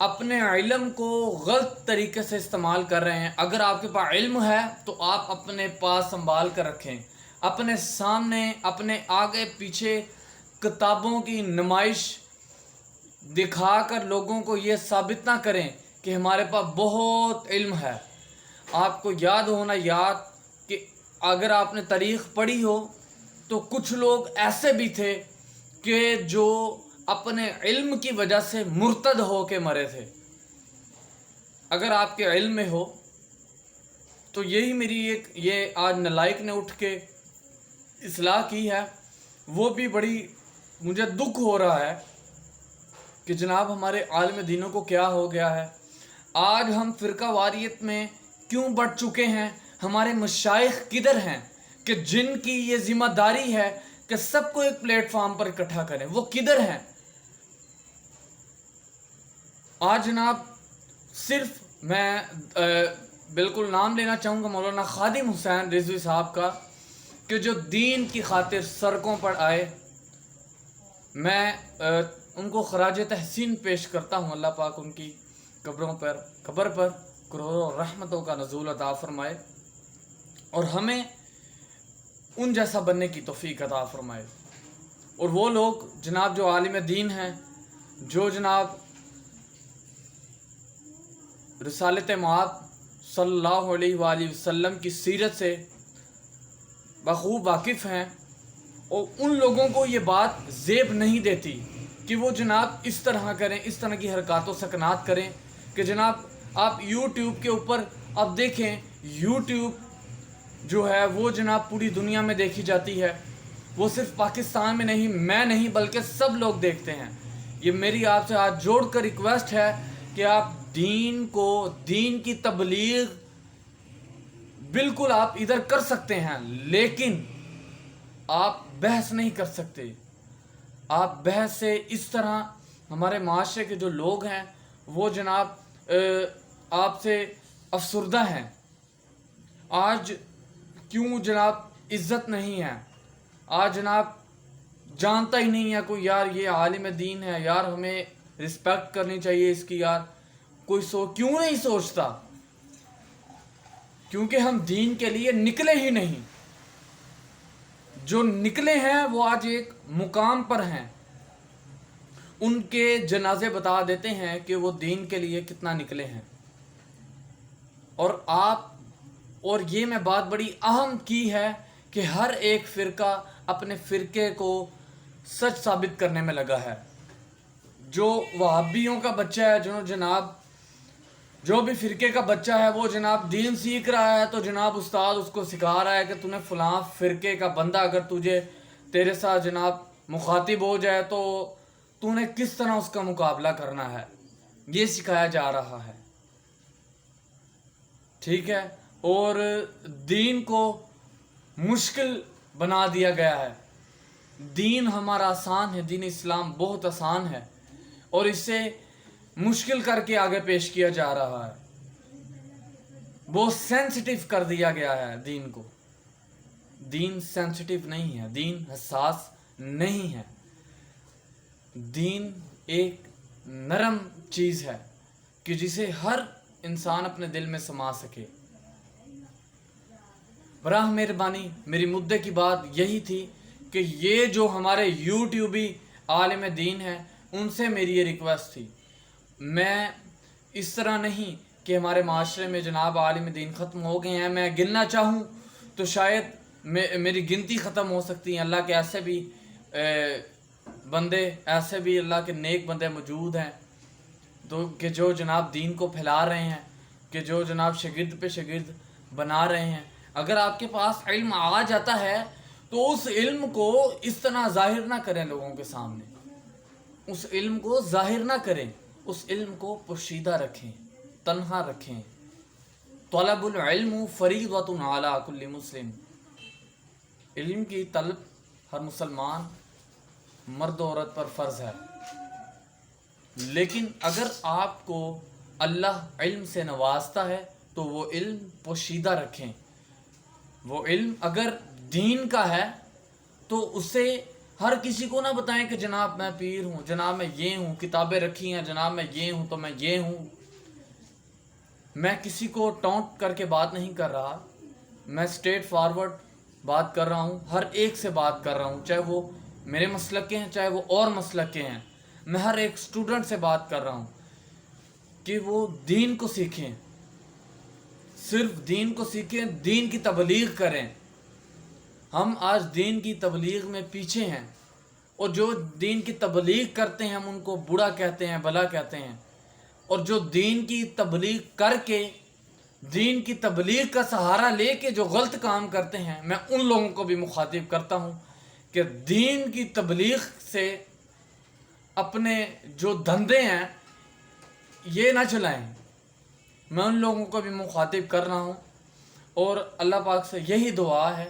اپنے علم کو غلط طریقے سے استعمال کر رہے ہیں۔ اگر آپ کے پاس علم ہے تو آپ اپنے پاس سنبھال کر رکھیں، اپنے سامنے اپنے آگے پیچھے کتابوں کی نمائش دکھا کر لوگوں کو یہ ثابت نہ کریں کہ ہمارے پاس بہت علم ہے۔ آپ کو یاد ہونا کہ اگر آپ نے تاریخ پڑھی ہو تو کچھ لوگ ایسے بھی تھے کہ جو اپنے علم کی وجہ سے مرتد ہو کے مرے تھے۔ اگر آپ کے علم میں ہو تو یہی میری یہ آج نالائق نے اٹھ کے اصلاح کی ہے، وہ بھی بڑی مجھے دکھ ہو رہا ہے کہ جناب ہمارے عالم دینوں کو کیا ہو گیا ہے۔ آج ہم فرقہ واریت میں کیوں بڑھ چکے ہیں؟ ہمارے مشائخ کدھر ہیں کہ جن کی یہ ذمہ داری ہے کہ سب کو ایک پلیٹ فارم پر اکٹھا کریں؟ وہ کدھر ہیں؟ آج جناب صرف میں بالکل نام لینا چاہوں گا مولانا خادم حسین رضوی صاحب کا، کہ جو دین کی خاطر سڑکوں پر آئے۔ میں ان کو خراج تحسین پیش کرتا ہوں۔ اللہ پاک ان کی قبر پر کروڑوں رحمتوں کا نزول عطا فرمائے اور ہمیں ان جیسا بننے کی توفیق عطا فرمائے۔ اور وہ لوگ جناب جو عالم دین ہیں، جو جناب رسالت مآب صلی اللہ علیہ وآلہ وسلم کی سیرت سے بخوب واقف ہیں، اور ان لوگوں کو یہ بات زیب نہیں دیتی کہ وہ جناب اس طرح کریں، اس طرح کی حرکات و سکنات کریں کہ جناب آپ یوٹیوب کے اوپر اب دیکھیں، یوٹیوب جو ہے وہ جناب پوری دنیا میں دیکھی جاتی ہے، وہ صرف پاکستان میں نہیں، میں نہیں بلکہ سب لوگ دیکھتے ہیں۔ یہ میری آپ سے ہاتھ جوڑ کر ریکویسٹ ہے کہ آپ دین کی تبلیغ بالکل آپ ادھر کر سکتے ہیں، لیکن آپ بحث نہیں کر سکتے۔ آپ بحث سے اس طرح ہمارے معاشرے کے جو لوگ ہیں وہ جناب آپ سے افسردہ ہیں۔ آج کیوں جناب عزت نہیں ہے؟ آج جناب جانتا ہی نہیں ہے کوئی، یار یہ عالم دین ہے، یار ہمیں رسپیکٹ کرنی چاہیے اس کی، یار کوئی کیوں نہیں سوچتا؟ کیونکہ ہم دین کے لیے نکلے ہی نہیں۔ جو نکلے ہیں وہ آج ایک مقام پر ہیں، ان کے جنازے بتا دیتے ہیں کہ وہ دین کے لیے کتنا نکلے ہیں۔ اور یہ میں بات بڑی اہم کی ہے کہ ہر ایک فرقہ اپنے فرقے کو سچ ثابت کرنے میں لگا ہے۔ جو وہابیوں کا بچہ ہے، جو بھی فرقے کا بچہ ہے، وہ جناب دین سیکھ رہا ہے تو جناب استاد اس کو سکھا رہا ہے کہ تو نے فلاں فرقے کا بندہ اگر تیرے ساتھ جناب مخاطب ہو جائے تو نے کس طرح اس کا مقابلہ کرنا ہے، یہ سکھایا جا رہا ہے۔ ٹھیک ہے، اور دین کو مشکل بنا دیا گیا ہے۔ دین ہمارا آسان ہے، دین اسلام بہت آسان ہے، اور اسے مشکل کر کے آگے پیش کیا جا رہا ہے۔ بہت سینسٹیو کر دیا گیا ہے دین کو۔ دین سینسٹیو نہیں ہے، دین حساس نہیں ہے، دین ایک نرم چیز ہے کہ جسے ہر انسان اپنے دل میں سما سکے۔ براہ مہربانی میری مدعے کی بات یہی تھی کہ یہ جو ہمارے یوٹیوبی عالم دین ہیں ان سے میری یہ ریکویسٹ تھی۔ میں اس طرح نہیں کہ ہمارے معاشرے میں جناب عالم دین ختم ہو گئے ہیں، میں گننا چاہوں تو شاید میری گنتی ختم ہو سکتی ہیں۔ اللہ کے ایسے بھی بندے، ایسے بھی اللہ کے نیک بندے موجود ہیں کہ جو جناب دین کو پھیلا رہے ہیں، کہ جو جناب شاگرد پہ شاگرد بنا رہے ہیں۔ اگر آپ کے پاس علم آ جاتا ہے تو اس علم کو اس طرح ظاہر نہ کریں لوگوں کے سامنے، اس علم کو ظاہر نہ کریں، اس علم کو پوشیدہ رکھیں، تنہا رکھیں۔ طلب العلم فریضۃ علی کل مسلم، علم کی طلب ہر مسلمان مرد و عورت پر فرض ہے۔ لیکن اگر آپ کو اللہ علم سے نوازتا ہے تو وہ علم پوشیدہ رکھیں۔ وہ علم اگر دین کا ہے تو اسے ہر کسی کو نہ بتائیں کہ جناب میں پیر ہوں، جناب میں یہ ہوں، کتابیں رکھی ہیں، جناب میں یہ ہوں تو میں یہ ہوں۔ میں کسی کو ٹونٹ کر کے بات نہیں کر رہا، میں اسٹریٹ فارورڈ بات کر رہا ہوں، ہر ایک سے بات کر رہا ہوں، چاہے وہ میرے مسلک کے ہیں چاہے وہ اور مسلک کے ہیں۔ میں ہر ایک اسٹوڈنٹ سے بات کر رہا ہوں کہ وہ دین کو سیکھیں، صرف دین کو سیکھیں، دین کی تبلیغ کریں۔ ہم آج دین کی تبلیغ میں پیچھے ہیں، اور جو دین کی تبلیغ کرتے ہیں ہم ان کو برا کہتے ہیں، بھلا کہتے ہیں، اور جو دین کی تبلیغ کر کے دین کی تبلیغ کا سہارا لے کے جو غلط کام کرتے ہیں، میں ان لوگوں کو بھی مخاطب کرتا ہوں کہ دین کی تبلیغ سے اپنے جو دھندے ہیں یہ نہ چلائیں۔ میں ان لوگوں کو بھی مخاطب کر رہا ہوں، اور اللہ پاک سے یہی دعا ہے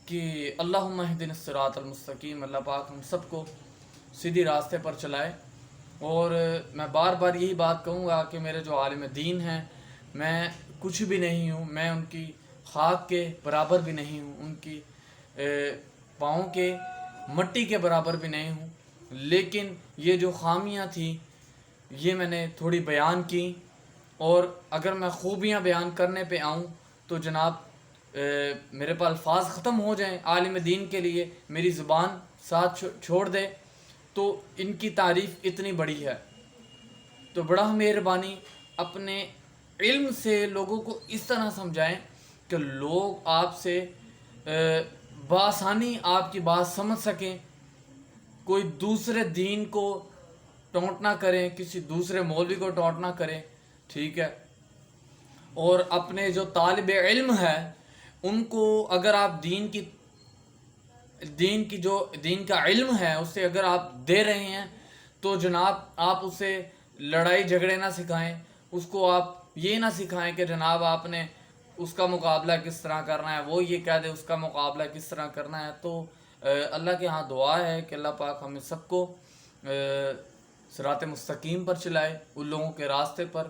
کہ اللہم اہدنا الصراط المستقیم، اللہ پاک ہم سب کو سیدھی راستے پر چلائے۔ اور میں بار بار یہی بات کہوں گا کہ میرے جو عالم دین ہیں، میں کچھ بھی نہیں ہوں، میں ان کی خاک کے برابر بھی نہیں ہوں، ان کی پاؤں کے مٹی کے برابر بھی نہیں ہوں، لیکن یہ جو خامیاں تھیں یہ میں نے تھوڑی بیان کی، اور اگر میں خوبیاں بیان کرنے پہ آؤں تو جناب میرے پاس الفاظ ختم ہو جائیں عالم دین کے لیے، میری زبان ساتھ چھوڑ دے، تو ان کی تعریف اتنی بڑی ہے۔ تو بڑا مہربانی اپنے علم سے لوگوں کو اس طرح سمجھائیں کہ لوگ آپ سے بآسانی آپ کی بات سمجھ سکیں، کوئی دوسرے دین کو ٹونٹ نہ کریں، کسی دوسرے مولوی کو ٹونٹ نہ کریں، ٹھیک ہے۔ اور اپنے جو طالب علم ہے ان کو اگر آپ دین کا علم ہے اسے اگر آپ دے رہے ہیں تو جناب آپ اسے لڑائی جھگڑے نہ سکھائیں، اس کو آپ یہ نہ سکھائیں کہ جناب آپ نے اس کا مقابلہ کس طرح کرنا ہے، وہ یہ کہہ دے اس کا مقابلہ کس طرح کرنا ہے۔ تو اللہ کے ہاں دعا ہے کہ اللہ پاک ہمیں سب کو صراط مستقیم پر چلائے، ان لوگوں کے راستے پر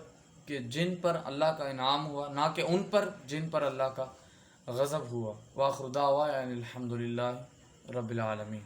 کہ جن پر اللہ کا انعام ہوا، نہ کہ ان پر جن پر اللہ کا غضب ہوا۔ وآخر دعوانا الحمدللہ رب العالمین۔